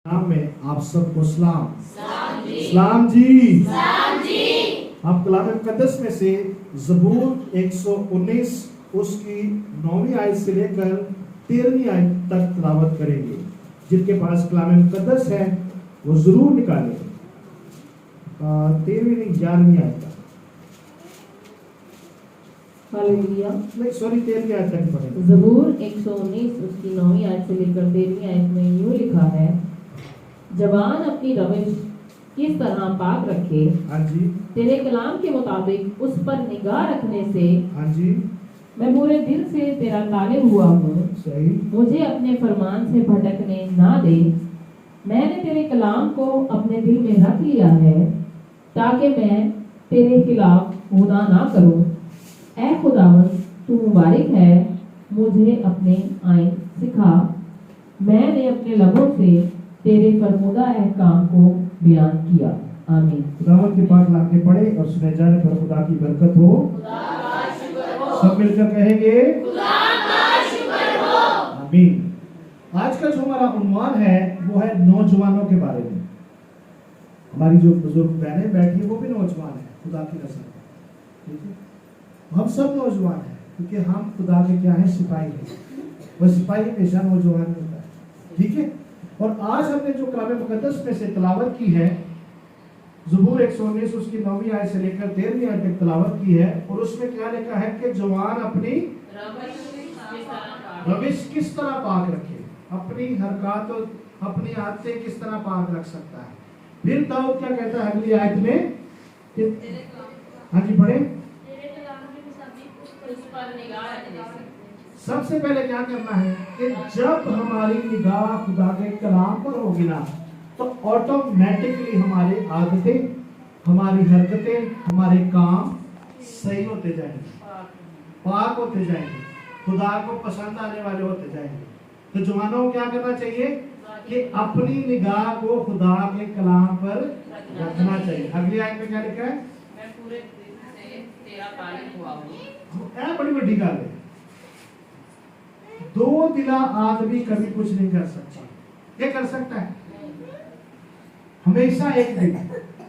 नाम में आप सबको सलाम सलाम जी। सलाम जी। हम कलाम मुकद्दस में से ज़बूर 119 उसकी 9वीं आयत से लेकर 13वीं आयत तक तिलावत करेंगे। जिनके पास कलाम मुकद्दस है वो जरूर निकालें। 13वीं नहीं 11वीं आयत तक, हालेलुया। नहीं सॉरी 13वीं आयत तक पढ़ेंगे। ज़बूर 119 उसकी 9वीं आयत से लेकर 13वीं आयत में यूं लिखा है, जवान अपनी रविश किस तरह पाक रखे, हाँ जी, तेरे कलाम के मुताबिक उस पर निगाह रखने से हाँ जी, मैं पूरे दिल से तेरा तालिब हुआ हूँ। सही, मुझे अपने फरमान से भटकने ना दे। मैंने तेरे कलाम को अपने दिल में रख लिया है ताकि मैं तेरे खिलाफ गुनाह ना करूं। ऐ खुदावंद, तू मुबारक है, मुझे अपने आइन सिखा। मैंने अपने लबों से तेरे फरमूदा अहकाम को बयान किया। आमीन। खुदावंद के पाक लाके पढ़े और सुने जाने पर खुदा की बरकत हो। सब मिलकर कहेंगे आमीन। आज का जो हमारा उन्वान है वो है नौजवानों के बारे में। हमारी जो बुजुर्ग बहनें बैठी है वो भी नौजवान है खुदा की नजर में, ठीक है। हम सब नौजवान हैं क्योंकि हम खुदा के क्या है, सिपाही हैं। वह सिपाही हमेशा नौजवान होता है, ठीक है। और आज हमने जो कलाम मुकद्दस में से तिलावत की है, ज़बूर 119 उसकी 9वीं आयत से लेकर 13वीं आयत तक तिलावत की है। और उसमें क्या लिखा है कि जवान अपनी रविश किस तरह पाक रखे, अपनी हरकत और अपनी आदतें किस तरह पाक रख सकता है। फिर दाऊद क्या कहता है अगली आयत में, हाँ जी पढ़े। सबसे पहले क्या करना है कि जब हमारी निगाह खुदा के कलाम पर होगी ना, तो ऑटोमेटिकली हमारी आदतें, हमारी हरकतें, हमारे काम सही होते जाएंगे, पाक होते जाएंगे, खुदा को पसंद आने वाले होते जाएंगे। तो जवानों को क्या करना चाहिए कि अपनी निगाह को खुदा के कलाम पर रखना चाहिए। अगली आयत में क्या लिखा है, मैं पूरे दिल से तेरा तालिब हुआ हूं। बड़ी बड़ी गल है। दो दिला आदमी कभी कुछ नहीं कर सकता। ये कर सकता है हमेशा एक दिल।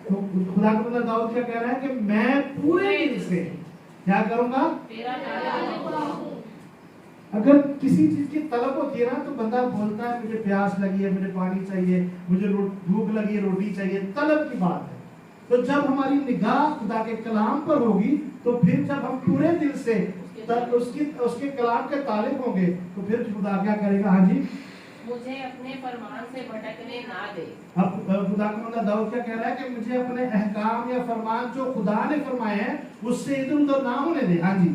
तो खुदा का बंदा दाऊद क्या कह रहा है कि मैं पूरे दिल से क्या करूंगा, तेरा तालिब हुआ हूं। अगर किसी चीज की तलब होती है ना, तो बंदा बोलता है मुझे प्यास लगी है, मुझे पानी चाहिए, मुझे भूख लगी है, रोटी चाहिए, तलब की बात है। तो जब हमारी निगाह खुदा के कलाम पर होगी, तो फिर जब हम पूरे दिल से उसके कलाम के तालिब होंगे, तो फिर खुदा क्या करेगा, हाँ जी, मुझे अपने फरमान से भटकने ना दे। अब खुदा का बंदा दाऊद क्या कह रहा है कि मुझे अपने अहकाम या फरमान जो खुदा ने फरमाए हैं उससे इधर उधर ना होने दे। हाँ जी,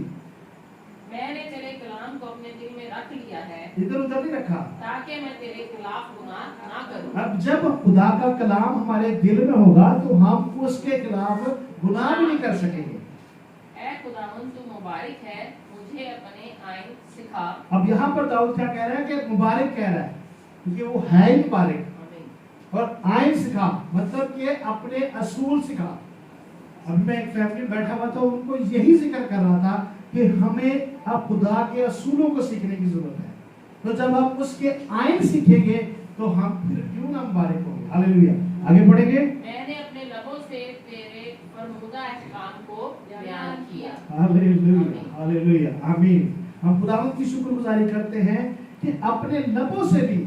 मैंने तेरे कलाम को अपने दिल में रख लिया है, इधर उधर नहीं रखा, ताकि मैं तेरे खिलाफ गुनाह ना करूं। अब जब खुदा का कलाम हमारे दिल में होगा तो हम उसके खिलाफ गुनाह भी नहीं कर सकेंगे। ऐ खुदावंद, तू मुबारक है, मुझे अपने आइन सिखा। अब यहाँ पर दाऊद क्या कह रहा है कि मुबारक कह रहा है क्योंकि वो है ही मुबारक, और आइन सिखा मतलब कि अपने असूल सिखा। अब मैं एक फैमिली बैठा हुआ था, उनको यही जिक्र कर रहा था कि हमें अब खुदा के असूलों को सीखने की जरूरत है। तो जब हम उसके आइन सीखेंगे तो हम फिर क्यों ना मुबारक होंगे। हालेलुया। आगे बढ़ेंगे। मैंने अपने लबों से तेरे फरमूदा अहकाम को बयान किया। हालेलुया, हालेलुया, आमीन। हम खुदावंद की शुक्रगुजारी करते हैं कि अपने लबों से भी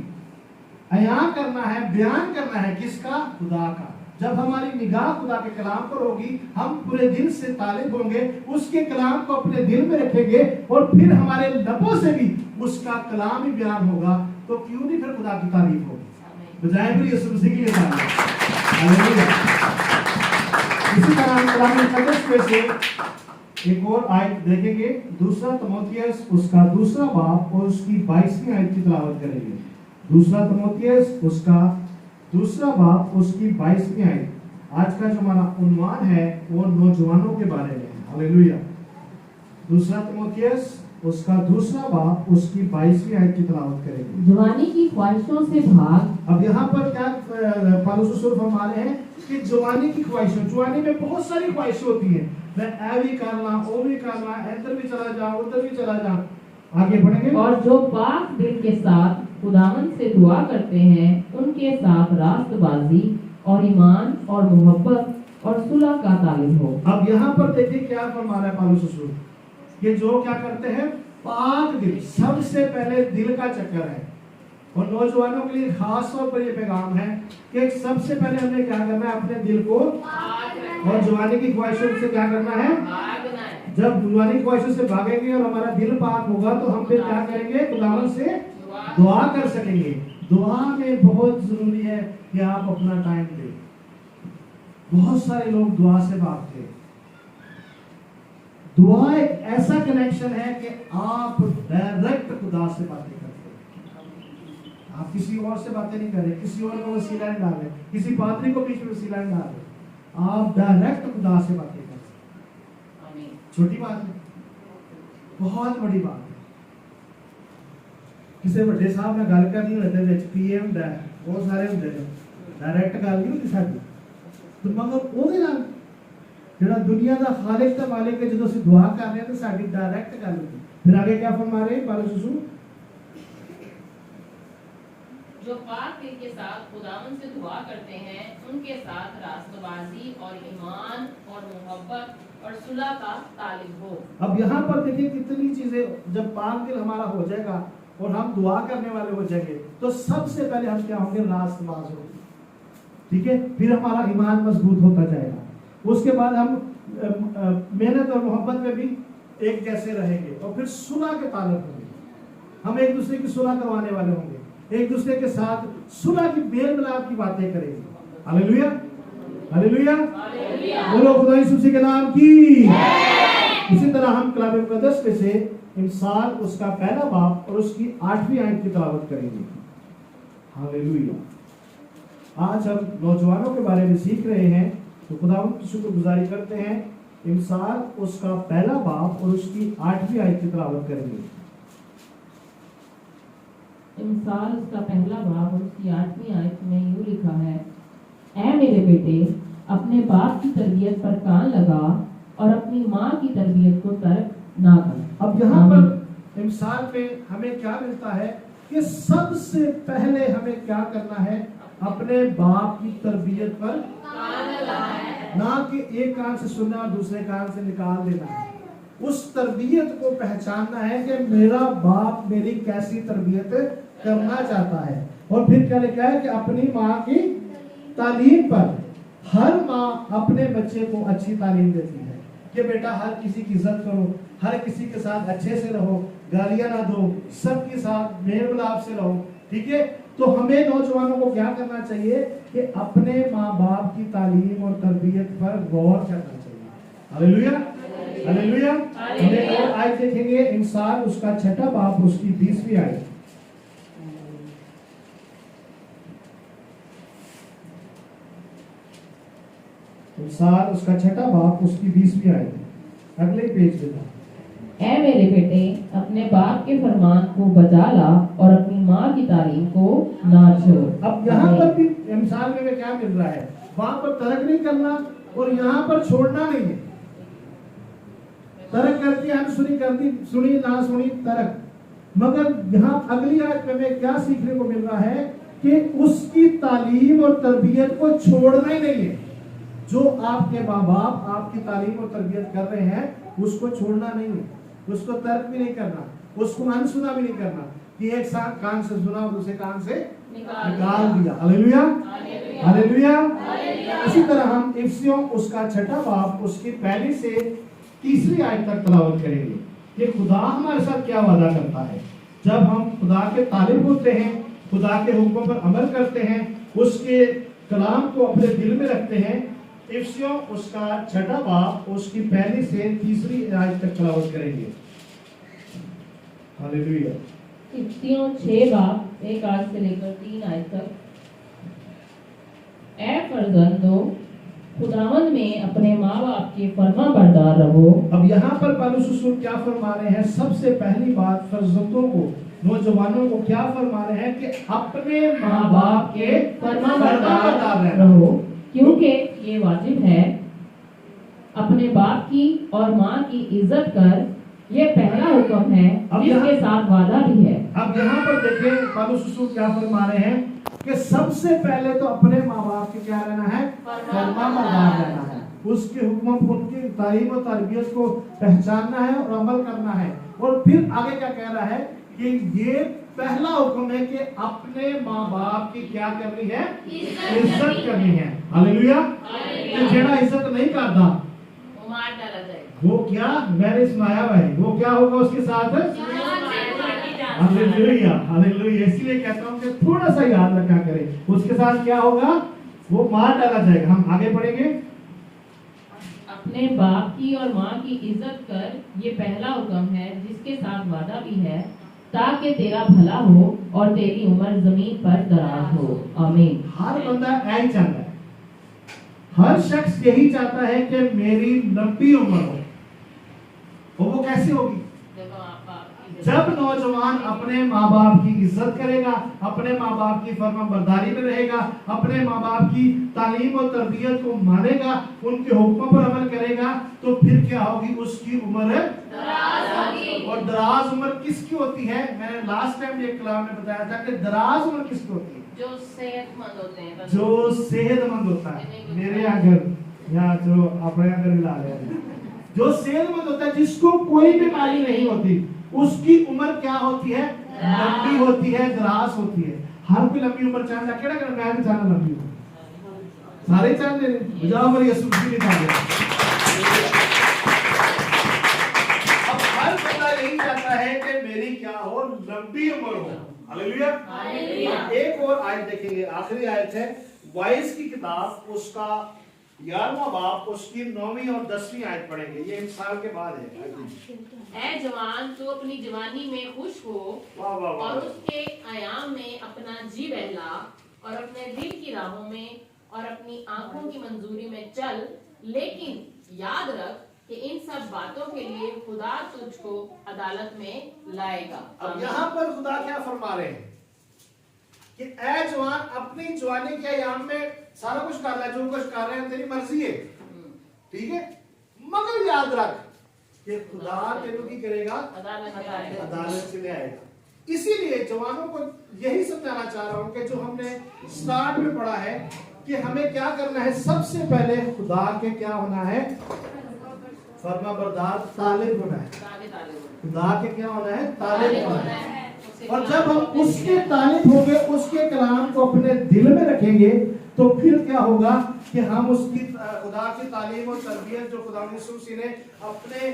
अयान करना है, बयान करना है, किसका, खुदा का। जब हमारी निगाह खुदा के कलाम पर होगी, हम पूरे दिल से तालिब होंगे, उसके कलाम को अपने दिल में रखेंगे, और फिर हमारे लबों से भी उसका कलाम ही बयान होगा, तो क्यों नहीं फिर खुदा की तारीफ होगी। बजाय फिर यीशु मसीह के लिए हालेलुया। इसी तरह हम कलाम मुकद्दस में से एक और आयत देखेंगे, दूसरा तीमुथियुस उसका दूसरा बाब और उसकी 22वीं आयत की तिलावत करेंगे। दूसरा तीमुथियुस उसका दूसरा बाब उसकी 22वीं आयत। आज का जो हमारा उन्वान है वो नौजवानों के बारे में है। हालेलुया। दूसरा तीमुथियुस उसका दूसरा बाब उसकी 22वीं आयत की तिलावत करेंगे। जवानी की ख्वाहिशों से भाग। अब यहाँ पर क्या पौलुस रसूल फरमा रहे हैं कि जवानी की ख्वाहिशों, जवानी में बहुत सारी ख्वाहिशें होती हैं। मैं ऐ भी करना, ओ भी करना, इधर भी चला जा, उधर भी चला जा। आगे बढ़ेंगे। और जो पाक दिल के साथ खुदावन से दुआ करते हैं उनके साथ रास्तबाजी और ईमान और मोहब्बत और सुलह का तालिब हो। अब यहाँ पर देखिए क्या फरमा रहा है पौलुस रसूल, कि जो क्या करते हैं, पाक दिल, सबसे पहले दिल का चक्कर है। और नौजवानों के लिए खास तौर पर ये पैगाम है कि सबसे पहले हमें क्या करना है, अपने दिल को और जवानी की ख्वाहिशों से क्या करना है, जब जवानी की ख्वाहिशों से भागेंगे और हमारा दिल पाक होगा तो हम फिर क्या करेंगे, खुदावन से दुआ कर सकेंगे। दुआ में बहुत जरूरी है कि आप अपना टाइम दें। बहुत सारे लोग दुआ से भागते हैं। दुआ एक ऐसा कनेक्शन है कि आप डायरेक्ट खुदा से बातें करते हैं। आप किसी और से बातें नहीं कर रहे, किसी और को वसीला नहीं डाल रहे, किसी पादरी को बीच में वसीला नहीं डाल रहे, आप डायरेक्ट खुदा से बातें कर सकते हैं। छोटी बात है, बहुत बड़ी बात है। किसी बड़े साहब ने गल करनी होते विच पीए हुंदा है, बहुत सारे हुंदे ने, डायरेक्ट गल नहीं होती साडी, तो मगर ਉਹਦੇ ਨਾਲ ਜਿਹੜਾ दुनिया का खालिक ते मालिक है, ਜਦੋਂ ਅਸੀਂ दुआ कर रहे हैं तो साडी डायरेक्ट गल होती। फिर आगे क्या फरमा रहे पौलुस रसूल, जो पाक दिल के साथ खुदावन से दुआ करते हैं उनके साथ रास्तबाजी और ईमान और मोहब्बत और सुलह का तालिब हो। अब यहाँ पर देखिए कितनी चीजें, जब पाक दिल हमारा हो जाएगा और हम दुआ करने वाले हो जाएंगे तो सबसे पहले हम क्या होंगे, रास्तबाज होंगे। ठीक है, फिर हमारा ईमान मजबूत होता जाएगा। उसके बाद हम मेहनत और मोहब्बत में भी एक जैसे रहेंगे और फिर सुलह के ताल्लुक होंगे। हम एक दूसरे की सुलह करवाने वाले होंगे, एक दूसरे के साथ सुलह की मेल मिलाप की बातें करेंगे। हालेलुया, हालेलुया, बोलो खुदा यीशु मसीह के नाम की। इसी तरह हम कलाम मुकद्दस में से इंसान उसका पहला बाब और उसकी 8वीं आयत की तिलावत करेंगे। हालेलुया। आज हम नौजवानों के बारे में सीख रहे हैं, तो खुदावंद की शुक्रगुजारी करते हैं। इंसान उसका पहला बाब और उसकी 8वीं आयत की तिलावत करेंगे। इंसान उसका पहला बाब और उसकी 8वीं आयत में यूं लिखा है, ऐ मेरे बेटे, अपने बाप की तरबियत पर कान लगा और अपनी माँ की तरबियत को तर्क ना कर। अब यहाँ पर इंसान में हमें क्या मिलता है कि सबसे पहले हमें क्या करना है, अपने बाप की तरबियत पर कान लगाना है, ना कि एक कान से सुनना और दूसरे कान से निकाल देना है। उस तरबियत को पहचानना है कि मेरा बाप मेरी कैसी तरबियत करना चाहता है। और फिर क्या लिखा है कि अपनी माँ की तालीम पर, हर माँ अपने बच्चे को अच्छी तालीम देती है कि बेटा हर किसी की इज्जत करो, हर किसी के साथ अच्छे से रहो, गालियां ना दो, सबके साथ मेल मिलाप से रहो। ठीक है, तो हमें नौजवानों को क्या करना चाहिए कि अपने माँ बाप की तालीम और तरबियत पर गौर करना चाहिए। Hallelujah, hallelujah. हमें और आयत देखेंगे, इंसान उसका 6ठा बाब उसकी 20वीं आयत। इंसान उसका 6ठा बाब उसकी 20वीं आयत, अगले पेज पे था। ऐ मेरे बेटे, अपने बाप के फरमान को बजा ला और अपनी माँ की तालीम को ना छोड़। अब यहाँ पर भी इंसान में क्या मिल रहा है, वहां पर तर्क नहीं करना और यहाँ पर छोड़ना नहीं है। तर्क करती अनसुनी करती, सुनी ना सुनी तर्क। मगर यहाँ अगली आयत में हमें क्या सीखने को मिल रहा है कि उसकी तालीम और तरबियत को छोड़ना ही नहीं है। जो आपके माँ बाप आपकी तालीम और तरबियत कर रहे हैं उसको छोड़ना नहीं है, उसको तर्क भी नहीं करना, उसको अनसुना भी नहीं करना कि एक साथ कान से सुना और दूसरे कान से निकाल दिया। Hallelujah, hallelujah. इसी तरह हम इफिसियों उसका 6ठा बाब उसकी 1 से 3 आयत तक तिलावत करेंगे कि खुदा हमारे साथ क्या वादा करता है। जब हम खुदा के तालिब होते हैं, खुदा के हुक्मों पर अमल करते हैं, उसके कलाम को अपने दिल में रखते हैं। इफिसियों उसका 6ठा बाब उसकी 1 से 3 आयत तक तिलावत करेंगे। हालेलुया। इफिसियों 6 बाब 1 आयत से लेकर 3 आयत तक। ऐ फर्जंदो, खुदावंद में अपने माँ बाप के फर्मा बरदार रहो। अब यहाँ पर पौलुस रसूल क्या फरमा रहे हैं, सबसे पहली बात फर्जंदों को, नौजवानों को क्या फरमा रहे हैं कि अपने माँ बाप के फर्मा बरदार रहो, क्योंकि ये वाजिब है। अपने बाप की और माँ की इज्जत कर ये पहला हुक्म है अब जिसके यहाँ- साथ वादा भी है। अब यहाँ पर देखें पौलुस रसूल क्या फरमा रहे हैं कि सबसे पहले तो अपने माँ बाप के क्या रहना है, फरमाबरदार रहना है, उसके हुक्म उनकी तालीम और तरबियत को पहचानना है और अमल करना है। और फिर आगे क्या कह रहा है कि ये पहला हुक्म है कि अपने माँ बाप की क्या करनी है, इज्जत करनी है। हालेलुया। तो जेड़ा इज्जत नहीं करता वो मार डाला जाएगा। वो क्या, मैंने सुनाया भाई, वो क्या होगा उसके साथ, हालेलुया हालेलुया। इसलिए कहता हूँ कि थोड़ा सा याद रखा करें, उसके साथ क्या होगा, वो मार डाला जाएगा। हम आगे पढ़ेंगे। अपने बाप की और माँ की इज्जत कर, ये पहला हुक्म है जिसके साथ वादा भी है, ताकि तेरा भला हो और तेरी उम्र जमीन पर दराज हो। आमीन। हर बंदा यही चाहता है, हर शख्स यही चाहता है कि मेरी लंबी उम्र हो। और वो कैसे होगी, देखो आप जब नौजवान अपने माँ बाप की इज्जत करेगा, अपने माँ बाप की फरमाबरदारी में रहेगा, अपने माँ बाप की तालीम और तरबियत को मानेगा, उनके हुक्मों पर अमल करेगा, तो फिर क्या होगी, उसकी उम्र दराज होगी। और दराज उम्र किसकी होती है, मैंने लास्ट टाइम ये कलाम में बताया था कि दराज उम्र किसकी होती है, जो सेहतमंद होते हैं, जो सेहतमंद होता है। मेरे अगर यहाँ जो अपने अगर मिला रहे हैं, जो सेहतमंद होता है, जिसको कोई बीमारी नहीं होती, उसकी उम्र क्या होती है, लंबी होती है, दराज होती है। हर कोई लंबी उम्र चाहता है, केड़ा मैं भी चाहना लंबी उम्र, सारे चाहते हैं। जाओ पर यीशु मसीह ने कहा अब हर बंदा यही चाहता है कि मेरी क्या हो, लंबी उम्र हो। हालेलुया। एक और आयत देखेंगे, आखिरी आयत है 22 की किताब, उसका 11वां बाब, उसकी 9वीं और 10वीं आयत पढ़ेंगे। ये इंसान के बाद है। ऐ जवान, तू अपनी जवानी में खुश हो वाह वाह वाह। और उसके आयाम में अपना जी बहला और अपने दिल की राहों में और अपनी आंखों की मंजूरी में चल। लेकिन याद रख कि इन सब बातों के लिए खुदा तुझको अदालत में लाएगा। अब यहाँ पर खुदा क्या फरमा रहे हैं कि ऐ जवान, अपनी जवानी के आयाम में सारा कुछ कर ले, जो कुछ कर रहे हैं तेरी मर्जी है, ठीक है, मगर याद रख कि खुदा तेरे की करेगा, अदालत में लाएगा। अदालत से ले आएगा। इसीलिए जवानों को यही समझाना चाह रहा हूं कि जो हमने स्टार्ट में पढ़ा है कि हमें क्या करना है, सबसे पहले खुदा के क्या होना है, फरमाबरदार तालिब होना है। ताले ताले बोलो। खुदा के क्या होना है, तालिब होना है। उससे और जब हम उसके तालिब होंगे, उसके कलाम को अपने दिल में रखेंगे, तो फिर क्या होगा कि हम उसकी खुदा की तालीम और तरबियत जो खुदा यीशु मसीह ने अपने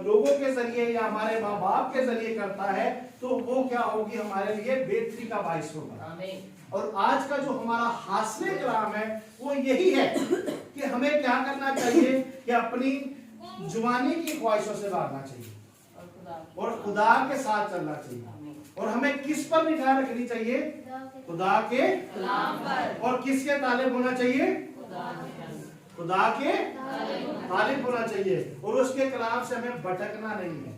लोगों के जरिए या हमारे माँ बाप के जरिए करता है, तो वो क्या होगी, हमारे लिए बेहतरी का बाइस होगा। आमीन। और आज का जो हमारा हासिल कलाम है वो यही है कि हमें क्या करना चाहिए कि अपनी जुबानी की ख्वाहिशों से भागना चाहिए और खुदा के साथ चलना चाहिए। और हमें किस पर निगाह रखनी चाहिए, खुदा के कलाम पर। और किसके तालिब होना चाहिए, खुदा के तालिब होना चाहिए। और उसके कलाम से हमें भटकना नहीं है।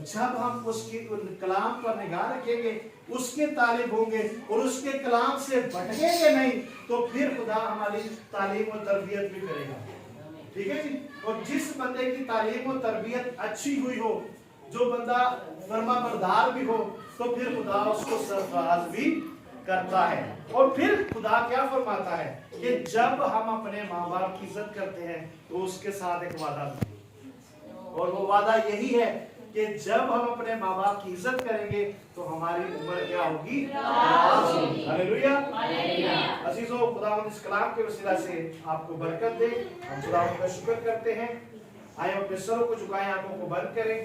जब हम उसके कलाम पर निगाह रखेंगे, उसके तालिब होंगे और उसके कलाम से भटकेंगे नहीं, तो फिर खुदा हमारी तालीम और तरबियत भी करेगा। ठीक है जी। और जिस बंदे की तालीम और तरबियत अच्छी हुई हो, जो बंदा फरमाबरदार भी हो, तो फिर खुदा उसको सरफराज भी करता है। और फिर खुदा क्या फरमाता है कि जब हम अपने माँ बाप की इज्जत करते हैं, तो उसके साथ एक वादा भी, और वो वादा यही है कि जब हम अपने माँ बाप की इज्जत करेंगे, तो हमारी उम्र क्या होगी, हालेलुया। अजीजों, खुदा इस कलाम के वसीला से आपको बरकत दे। हम खुदा का शुक्र करते हैं। आए अपने सरों को झुकाएं, आंखों को बंद करें